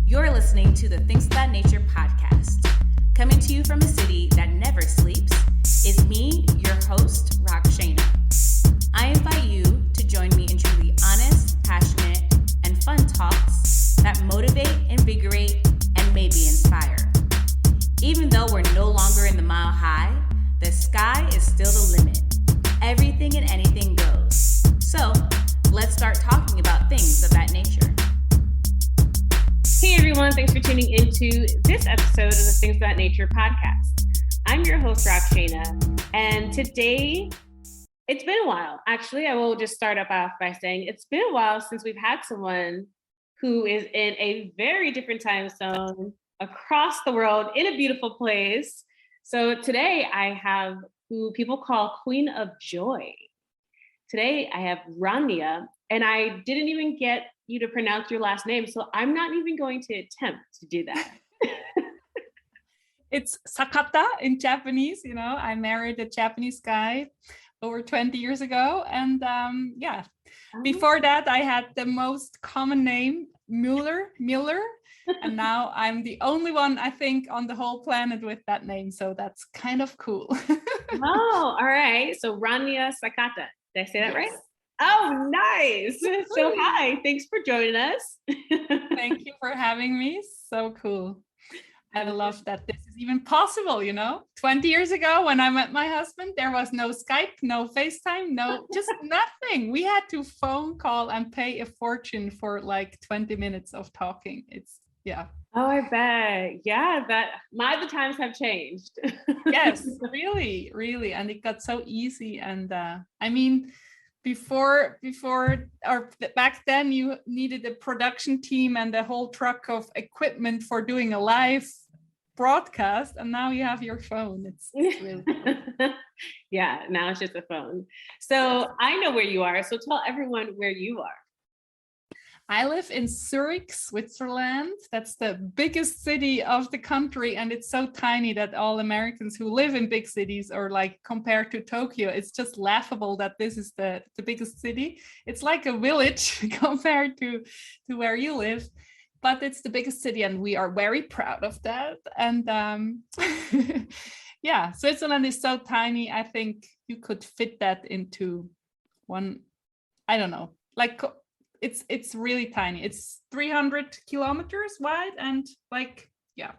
You're listening to the Things About Nature podcast. Coming to you from a city that never sleeps is me, your host, Rockshana. I invite you to join me in truly honest, passionate, and fun talks that motivate, invigorate, and maybe inspire. Even though we're no longer in the mile high, the sky is still the limit. Everything and anything goes. So let's start talking about things of that nature. Hey everyone, thanks for tuning into this episode of the Things About Nature podcast. I'm your host, Rockshana, and today, it's been a while. Actually, I will just start off by saying it's been a while since we've had someone who is in a very different time zone across the world in a beautiful place. So today I have who people call Queen of Joy. Today I have Ronja, and I didn't even get you to pronounce your last name, so I'm not even going to attempt to do that. It's Sakata in Japanese. I married a Japanese guy over 20 years ago, and before that I had the most common name, Miller, and now I'm the only one, I think, on the whole planet with that name, so that's kind of cool. Oh, all right. So Ronja Sakata. Did I say that right? Oh, nice. So hi, thanks for joining us. Thank you for having me. So cool. I love that this is even possible, 20 years ago when I met my husband, there was no Skype, no FaceTime, just nothing. We had to phone call and pay a fortune for like 20 minutes of talking. Oh, I bet. Yeah, the times have changed. Yes, really, really. And it got so easy. And back then you needed a production team and a whole truck of equipment for doing a live broadcast, and now you have your phone. It's really cool. Yeah, now it's just a phone. So I know where you are, so tell everyone where you are. I live in Zurich, Switzerland. That's the biggest city of the country, and it's so tiny that all Americans who live in big cities, or like compared to Tokyo, it's just laughable that this is the biggest city. It's like a village compared to where you live, but it's the biggest city, and we are very proud of that. And Switzerland is so tiny. I think you could fit that into one, I don't know, like it's really tiny. It's 300 kilometers wide, and Okay.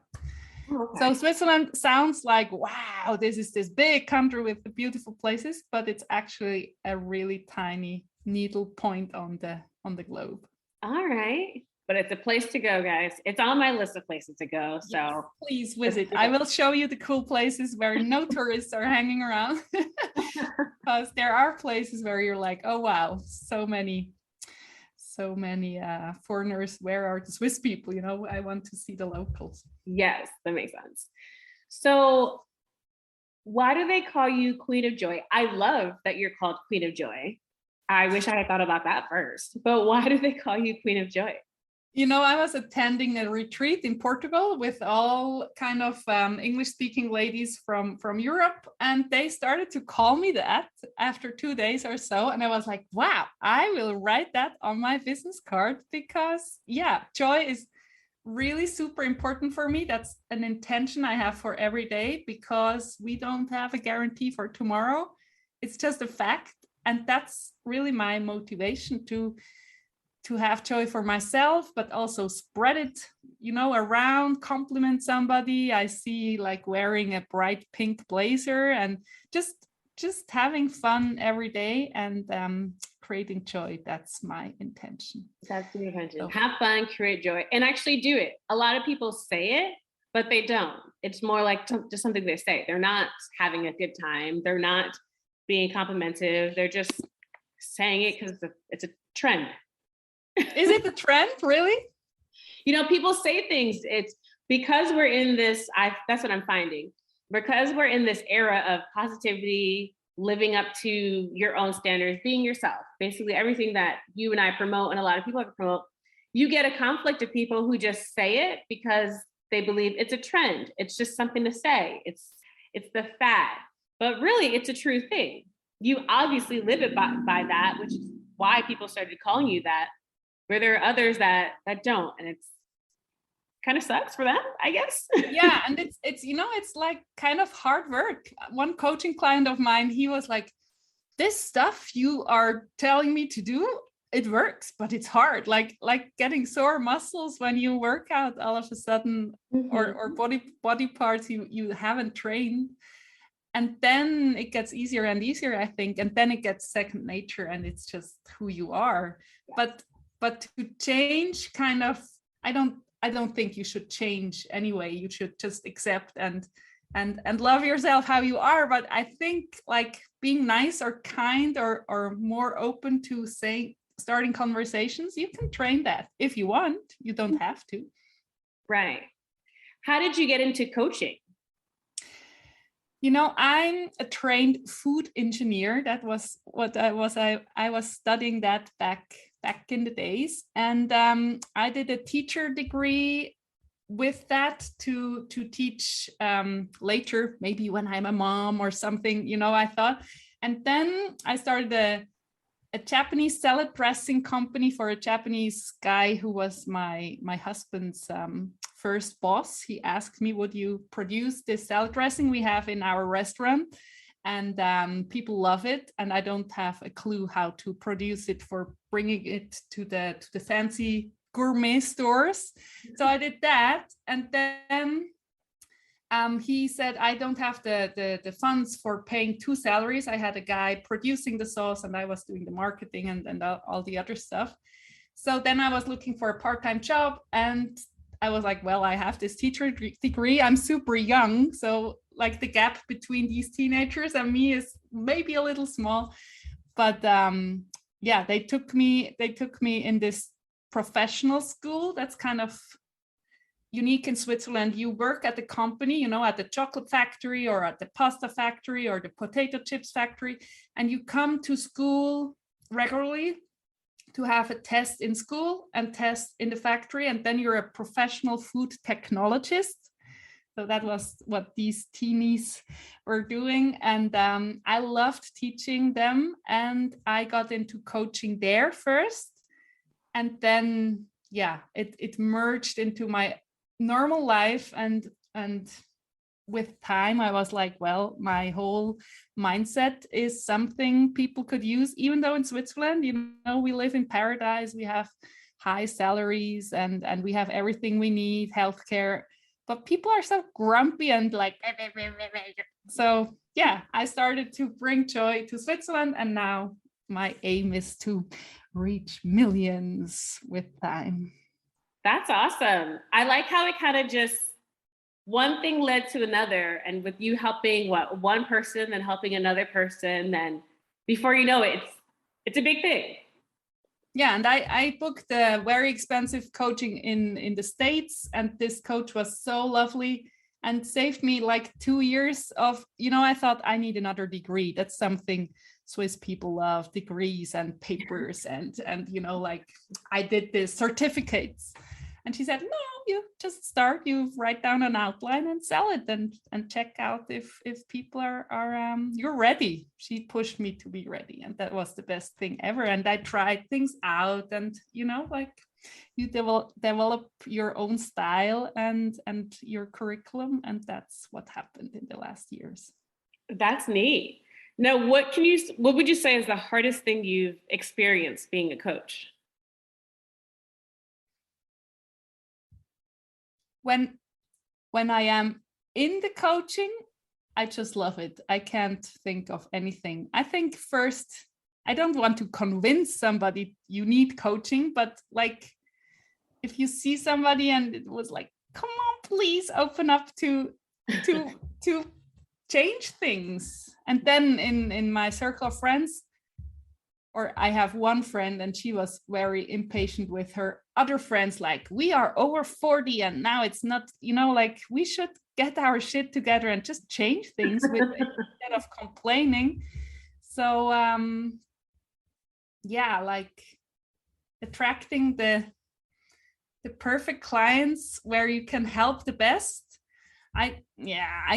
So Switzerland sounds like, wow, this is this big country with the beautiful places, but it's actually a really tiny needle point on the globe. All right. But it's a place to go, guys. It's on my list of places to go. So yes, please visit. I will show you the cool places where no tourists are hanging around, because there are places where you're like, oh wow, so many foreigners. Where are the Swiss people? I want to see the locals. Yes, that makes sense. So why do they call you Queen of Joy? I love that you're called Queen of Joy. I wish I had thought about that first, but why do they call you Queen of Joy? I was attending a retreat in Portugal with all kind of English-speaking ladies from Europe, and they started to call me that after 2 days or so. And I was like, wow, I will write that on my business card, because joy is really super important for me. That's an intention I have for every day, because we don't have a guarantee for tomorrow. It's just a fact. And that's really my motivation to have joy for myself, but also spread it, around, compliment somebody I see like wearing a bright pink blazer, and just having fun every day and creating joy. That's my intention. That's the intention. So, have fun, create joy, and actually do it. A lot of people say it, but they don't. It's more like just something they say. They're not having a good time. They're not being complimentive. They're just saying it because it's a trend. Is it the trend, really? People say things. It's because we're in this, that's what I'm finding. Because we're in this era of positivity, living up to your own standards, being yourself, basically everything that you and I promote, and a lot of people promote, you get a conflict of people who just say it because they believe it's a trend. It's just something to say. It's the fad. But really, it's a true thing. You obviously live it by that, which is why people started calling you that. Where there are others that don't, and kind of sucks for them, I guess. Yeah, and it's it's like kind of hard work. One coaching client of mine, he was like, this stuff you are telling me to do, it works, but it's hard, like getting sore muscles when you work out all of a sudden, or body parts you haven't trained. And then it gets easier and easier, I think, and then it gets second nature, and it's just who you are. But to change, kind of, I don't think you should change anyway. You should just accept and love yourself how you are. But I think like being nice or kind or more open to starting conversations, you can train that if you want. You don't have to. Right. How did you get into coaching? I'm a trained food engineer. That was what I was. I was studying that back in the days, and I did a teacher degree with that to teach later, maybe when I'm a mom or something. I thought, and then I started a Japanese salad dressing company for a Japanese guy who was my husband's first boss. He asked me, would you produce this salad dressing we have in our restaurant? And people love it. And I don't have a clue how to produce it for bringing it to the fancy gourmet stores. So I did that. And then he said, I don't have the funds for paying 2 salaries. I had a guy producing the sauce and I was doing the marketing and all the other stuff. So then I was looking for a part-time job, and I was like, well, I have this teacher degree. I'm super young. So like the gap between these teenagers and me is maybe a little small. But they took me in this professional school that's kind of unique in Switzerland. You work at the company, at the chocolate factory or at the pasta factory or the potato chips factory, and you come to school regularly to have a test in school and test in the factory, and then you're a professional food technologist. So that was what these teenies were doing, and I loved teaching them, and I got into coaching there first, and then it merged into my normal life, and with time I was like, well, my whole mindset is something people could use, even though in Switzerland, we live in paradise, we have high salaries and we have everything we need, healthcare, but people are so grumpy and like, so I started to bring joy to Switzerland, and now my aim is to reach millions with time. That's awesome. I like how it kind of just one thing led to another, and with you helping one person, then helping another person, then before you know it, it's a big thing. Yeah, and I booked a very expensive coaching in the States, and this coach was so lovely and saved me like 2 years of, I thought I need another degree. That's something Swiss people love, degrees and papers and like I did this certificates. And she said, no, you just start, you write down an outline and sell it and check out if people are you're ready. She pushed me to be ready, and that was the best thing ever. And I tried things out, and like you develop your own style and your curriculum, and that's what happened in the last years. That's neat. Now, what would you say is the hardest thing you've experienced being a coach? When I am in the coaching, I just love it. I can't think of anything. I think first, I don't want to convince somebody you need coaching, but like if you see somebody and it was like, come on, please open up to change things. And then in my circle of friends, or I have one friend and she was very impatient with her other friends, like, we are over 40 and now it's not, like we should get our shit together and just change things instead of complaining. So like attracting the perfect clients where you can help the best. I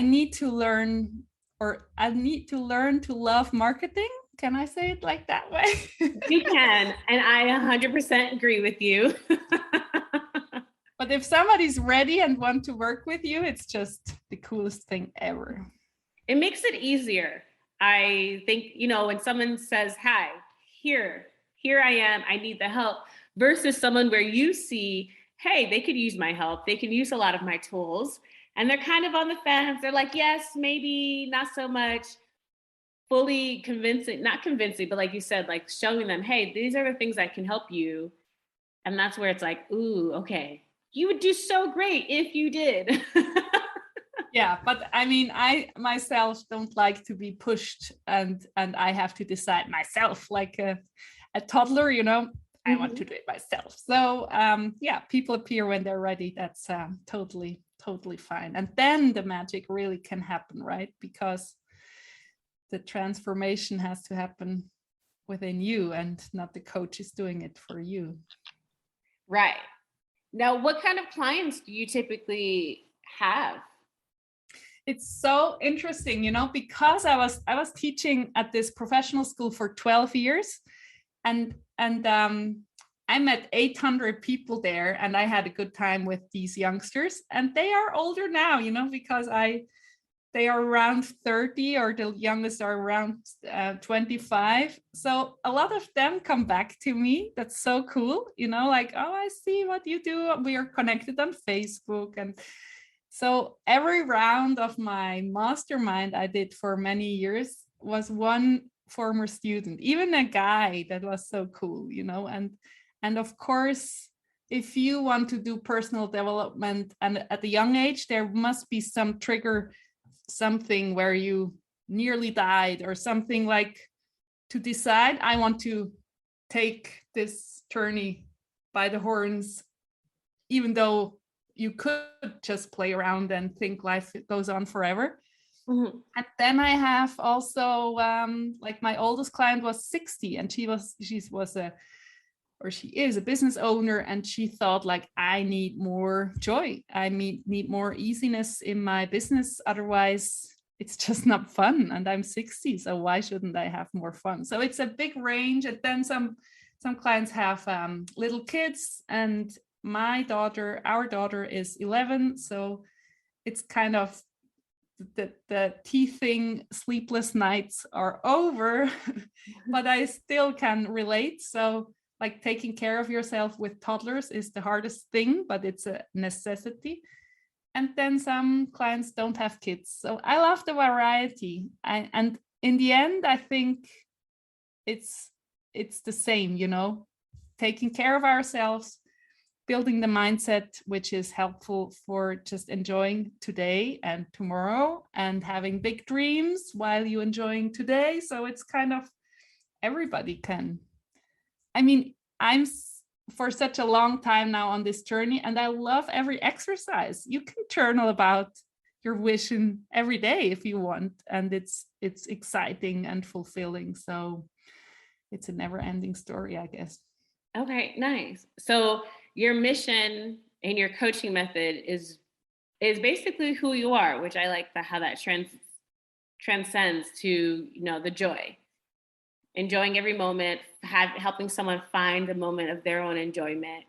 need to learn to love marketing. Can I say it like that way? You can, and I 100% agree with you. But if somebody's ready and want to work with you, it's just the coolest thing ever. It makes it easier. I think, when someone says, hi, here I am, I need the help, versus someone where you see, hey, they could use my help. They can use a lot of my tools. And they're kind of on the fence. They're like, yes, maybe not so much. Fully convincing, not convincing, but like you said, like showing them, hey, these are the things that can help you. And that's where it's like, ooh, okay, you would do so great if you did. Yeah, but I mean, I myself don't like to be pushed and I have to decide myself like a toddler, I want to do it myself. So yeah, people appear when they're ready. That's totally fine. And then the magic really can happen, right? Because the transformation has to happen within you and not the coach is doing it for you. Right. Now, what kind of clients do you typically have? It's so interesting, because I was teaching at this professional school for 12 years and I met 800 people there and I had a good time with these youngsters and they are older now, because they are around 30 or the youngest are around 25. So a lot of them come back to me. That's so cool. Like, oh, I see what you do. We are connected on Facebook. And so every round of my mastermind I did for many years was one former student, even a guy that was so cool, and of course, if you want to do personal development and at a young age, there must be some trigger, something where you nearly died or something, like to decide, I want to take this journey by the horns, even though you could just play around and think life goes on forever. Mm-hmm. And then I have also like my oldest client was 60 and she is a business owner and she thought like, I need more joy. I need more easiness in my business. Otherwise it's just not fun. And I'm 60, so why shouldn't I have more fun? So it's a big range. And then some clients have little kids, and our daughter is 11. So it's kind of the teething sleepless nights are over, but I still can relate. So like taking care of yourself with toddlers is the hardest thing, but it's a necessity. And then some clients don't have kids. So I love the variety. And in the end, I think it's the same, taking care of ourselves, building the mindset, which is helpful for just enjoying today and tomorrow and having big dreams while you're enjoying today. So it's kind of everybody can. I mean, I'm for such a long time now on this journey and I love every exercise. You can journal about your vision every day if you want. And it's exciting and fulfilling. So it's a never-ending story, I guess. Okay, nice. So your mission and your coaching method is basically who you are, which I like how that transcends to, the joy. Enjoying every moment, helping someone find a moment of their own enjoyment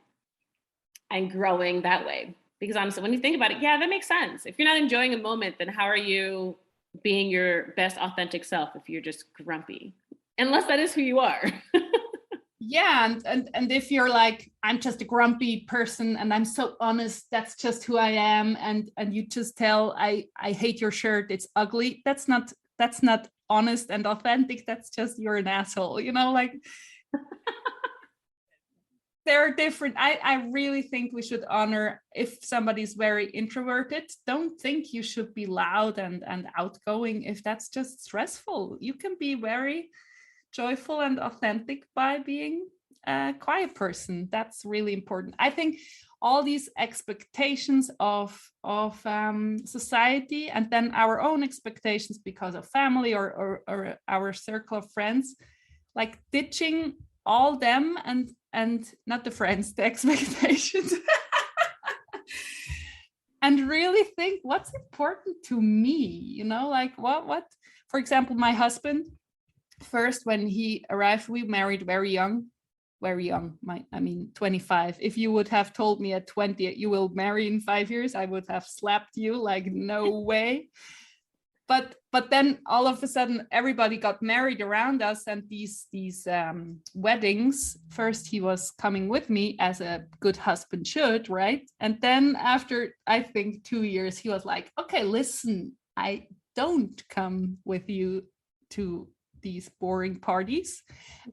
and growing that way. Because honestly, when you think about it, yeah, that makes sense. If you're not enjoying a moment, then how are you being your best authentic self if you're just grumpy? Unless that is who you are. Yeah, and if you're like, I'm just a grumpy person and I'm so honest, that's just who I am, and you just tell, I hate your shirt, it's ugly, that's not honest and authentic, that's just you're an asshole, like they're different. I really think we should honor if somebody's very introverted. Don't think you should be loud and outgoing if that's just stressful. You can be very joyful and authentic by being a quiet person. That's really important. I think all these expectations of society and then our own expectations because of family or our circle of friends, like ditching all them and not the friends, the expectations. And really think what's important to me, like what, for example, my husband, first when he arrived, we married very young, very young. 25. If you would have told me at 20, you will marry in 5 years, I would have slapped you like, no way. But then all of a sudden, everybody got married around us, and these weddings. First, he was coming with me as a good husband should, right? And then after, I think 2 years, he was like, okay, listen, I don't come with you to these boring parties.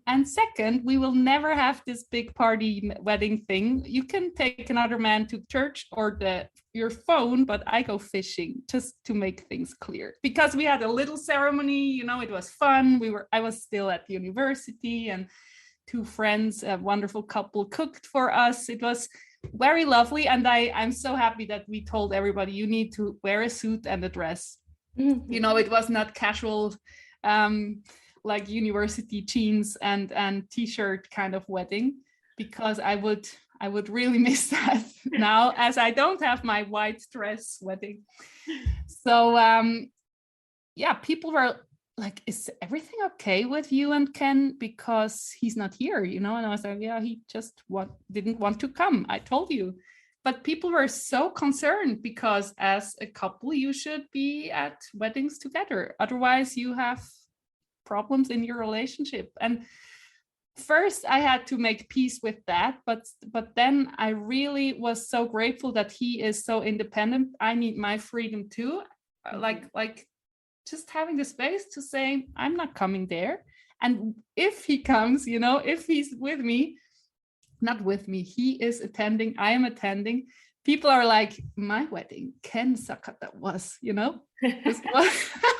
And second, we will never have this big party wedding thing. You can take another man to church or your phone, but I go fishing, just to make things clear. Because we had a little ceremony, it was fun. I was still at the university, and 2 friends, a wonderful couple, cooked for us. It was very lovely. And I'm so happy that we told everybody, you need to wear a suit and a dress. It was not casual, like university jeans and t-shirt kind of wedding, because I would really miss that now, as I don't have my white dress wedding. So people were like, is everything okay with you and Ken, because he's not here, and I was like, yeah, he just didn't want to come, I told you. But people were so concerned, because as a couple, you should be at weddings together. Otherwise, you have problems in your relationship. And first, I had to make peace with that. But then I really was so grateful that he is so independent. I need my freedom too. Like just having the space to say, I'm not coming there. And if he comes, if he's with me, not with me, he is attending, I am attending. People are like, my wedding, Ken Sakata was, this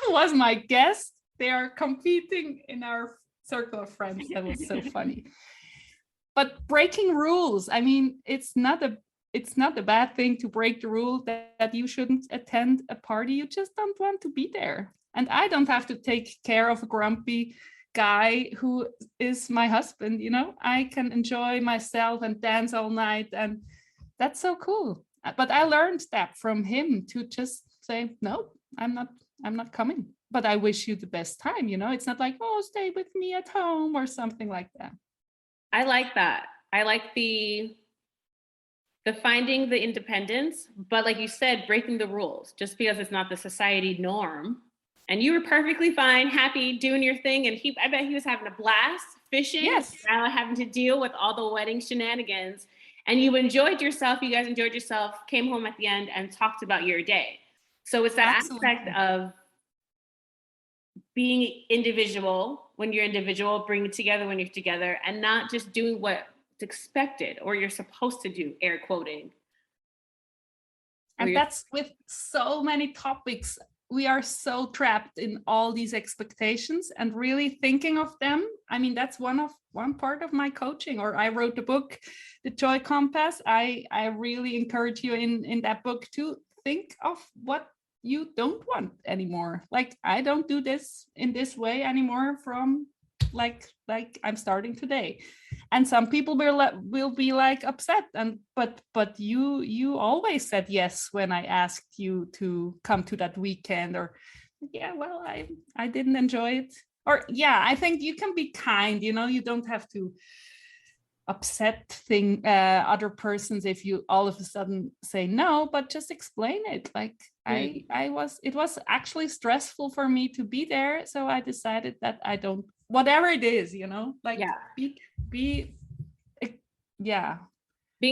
was my guest. They are competing in our circle of friends. That was so funny. But breaking rules, it's not a bad thing to break the rule that you shouldn't attend a party. You just don't want to be there. And I don't have to take care of a grumpy guy who is my husband. I can enjoy myself and dance all night, and that's so cool. But I learned that from him, to just say, no, I'm not coming, but I wish you the best time. It's not like, oh, stay with me at home or something like that. I like that. I like the finding the independence, but like you said, breaking the rules just because it's not the society norm. And you were perfectly fine, happy, doing your thing. And I bet he was having a blast fishing, yes, having to deal with all the wedding shenanigans. And you enjoyed yourself. You guys enjoyed yourself, came home at the end and talked about your day. So it's that absolutely. aspect of being individual when you're individual, bringing it together when you're together, and not just doing what's expected or you're supposed to do, air quoting. And that's with so many topics. We are so trapped in all these expectations, and really thinking of them. That's one part of my coaching, or I wrote the book, The Joy Compass. I really encourage you in that book to think of what you don't want anymore. Like, I don't do this in this way anymore from like I'm starting today. And some people will be like upset, but you always said yes when I asked you to come to that weekend, or I didn't enjoy it, or I think you can be kind, you don't have to upset other persons if you all of a sudden say no, but just explain it. Like, it was actually stressful for me to be there, so I decided that I don't, whatever it is, being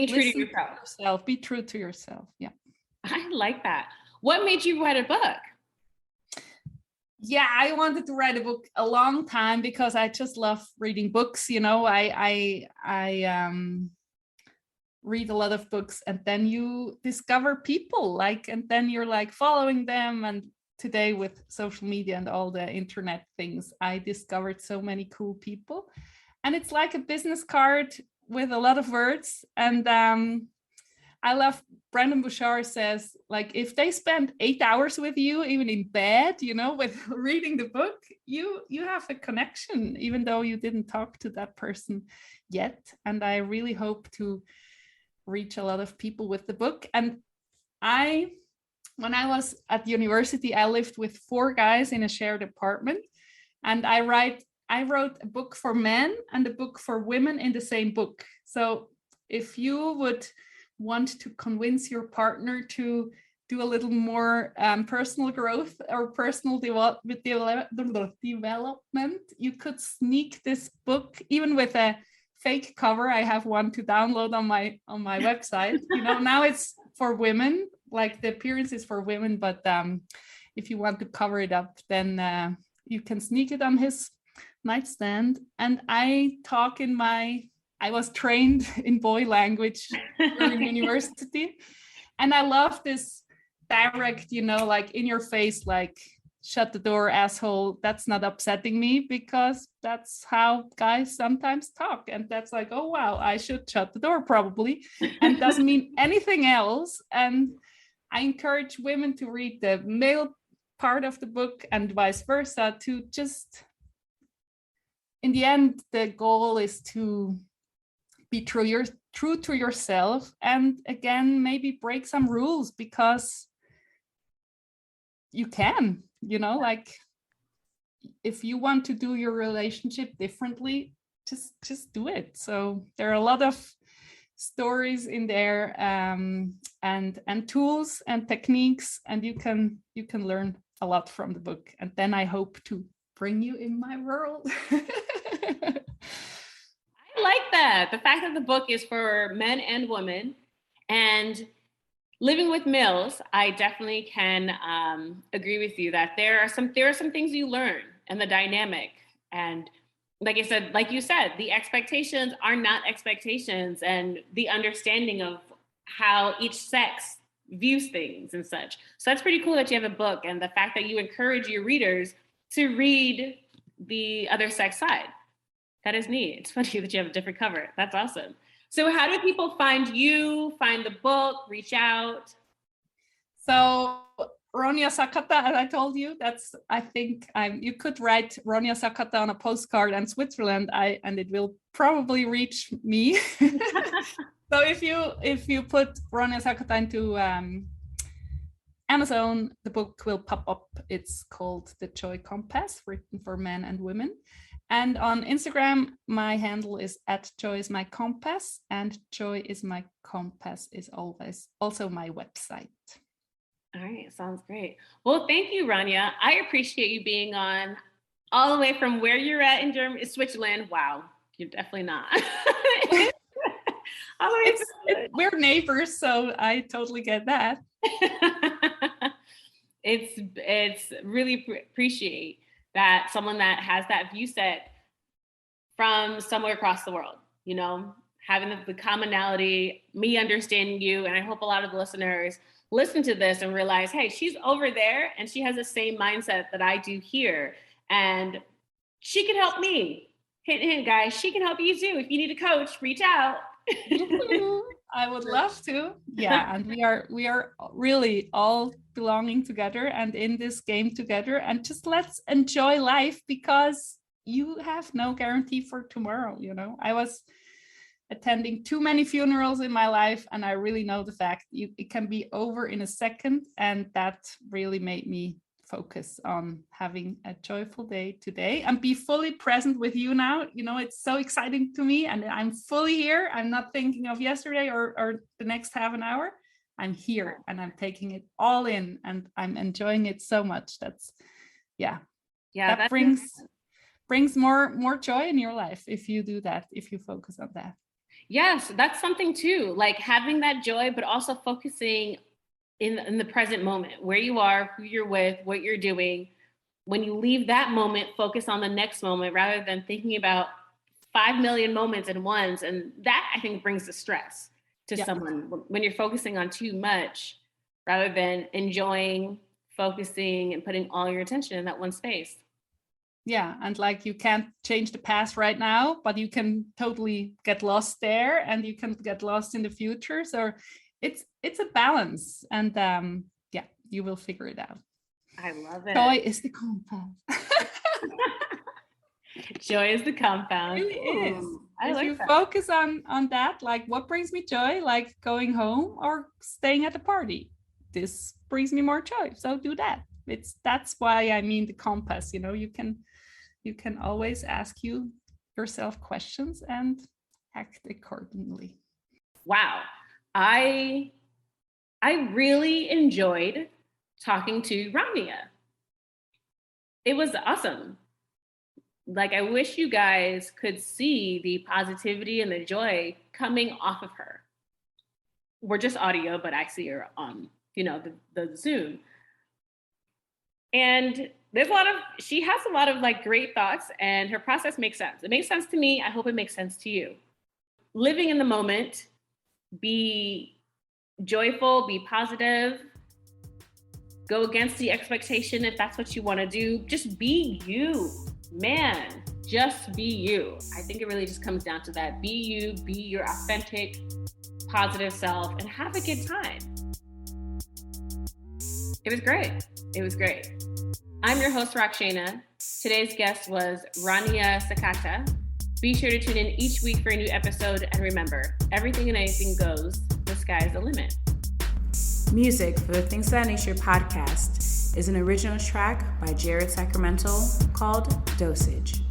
true to yourself. Be true to yourself. Yeah, I like that. What made you write a book? Yeah, I wanted to write a book a long time, because I just love reading books. I read a lot of books, and then you discover people, and then you're like following them. And today, with social media and all the internet things, I discovered so many cool people, and it's like a business card with a lot of words. And I love, Brandon Bouchard says, like, if they spend 8 hours with you, even in bed, with reading the book, you have a connection, even though you didn't talk to that person yet. And I really hope to reach a lot of people with the book. And when I was at university, I lived with 4 guys in a shared apartment, and I I wrote a book for men and a book for women in the same book. So if you would want to convince your partner to do a little more personal growth or personal development, you could sneak this book, even with a fake cover. I have one to download on my website. Now it's for women, like the appearance is for women, but if you want to cover it up, then you can sneak it on his nightstand. And I was trained in boy language during university, and I love this direct, like in your face, like shut the door, asshole. That's not upsetting me, because that's how guys sometimes talk, and that's like, oh wow, I should shut the door probably, and doesn't mean anything else. And I encourage women to read the male part of the book and vice versa, to just, in the end, the goal is to be true to yourself, and again, maybe break some rules, because you can, like if you want to do your relationship differently, just do it. So there are a lot of stories in there, and tools and techniques, and you can learn a lot from the book. And then I hope to bring you in my world. I like that. The fact that the book is for men and women, and living with males, I definitely can agree with you that there are some things you learn, and the dynamic. And like you said, the expectations are not expectations, and the understanding of how each sex views things and such. So that's pretty cool that you have a book, and the fact that you encourage your readers to read the other sex side. That is neat. It's funny that you have a different cover. That's awesome. So how do people find you, find the book, reach out? So Ronja Sakata, as I told you, you could write Ronja Sakata on a postcard in Switzerland, and it will probably reach me. So if you put Ronja Sakata into Amazon, the book will pop up. It's called The Joy Compass, written for men and women. And on Instagram, my handle is @joyismycompass, and Joy is My Compass is always also my website. All right, sounds great. Well, thank you, Ronja. I appreciate you being on all the way from where you're at in Germany, Switzerland. Wow, you're definitely not. We're neighbors, so I totally get that. It's really appreciate that someone that has that view set from somewhere across the world, having the commonality, me understanding you. And I hope a lot of the listeners listen to this and realize, hey, she's over there and she has the same mindset that I do here. And she can help me. Hint, hint, guys, she can help you too. If you need a coach, reach out. I would love to. Yeah, and we are really all belonging together and in this game together, and just let's enjoy life, because you have no guarantee for tomorrow. I was attending too many funerals in my life, and I really know the fact it can be over in a second, and that really made me focus on having a joyful day today and be fully present with you now. It's so exciting to me, and I'm fully here. I'm not thinking of yesterday or the next half an hour. I'm here and I'm taking it all in, and I'm enjoying it so much. That brings more joy in your life if you do that, if you focus on that. Yes, that's something too, like having that joy, but also focusing in the present moment, where you are, who you're with, what you're doing. When you leave that moment, focus on the next moment rather than thinking about 5 million moments at once. And that, I think, brings the stress to someone when you're focusing on too much rather than enjoying, focusing, and putting all your attention in that one space. Yeah, and like you can't change the past right now, but you can totally get lost there, and you can get lost in the future. So it's a balance, and you will figure it out. I love it. Joy is the compound. Joy is the compound. It really is. If you focus on that, like what brings me joy, like going home or staying at the party, this brings me more joy. So do that. That's why I mean the compass. You can you can always ask yourself questions and act accordingly. Wow. I really enjoyed talking to Ronja. It was awesome. Like, I wish you guys could see the positivity and the joy coming off of her. We're just audio, but I see her on, the Zoom. And she has a lot of like great thoughts, and her process makes sense. It makes sense to me. I hope it makes sense to you. Living in the moment, be joyful, be positive, go against the expectation if that's what you want to do. Just be you, man. Just be you. I think it really just comes down to that. Be you, be your authentic, positive self, and have a good time. It was great. It was great. I'm your host, Rockshana. Today's guest was Ronja Sakata. Be sure to tune in each week for a new episode, and remember, everything and anything goes. The sky's the limit. Music for the Things That Nature podcast is an original track by Jared Sacramento called Dosage.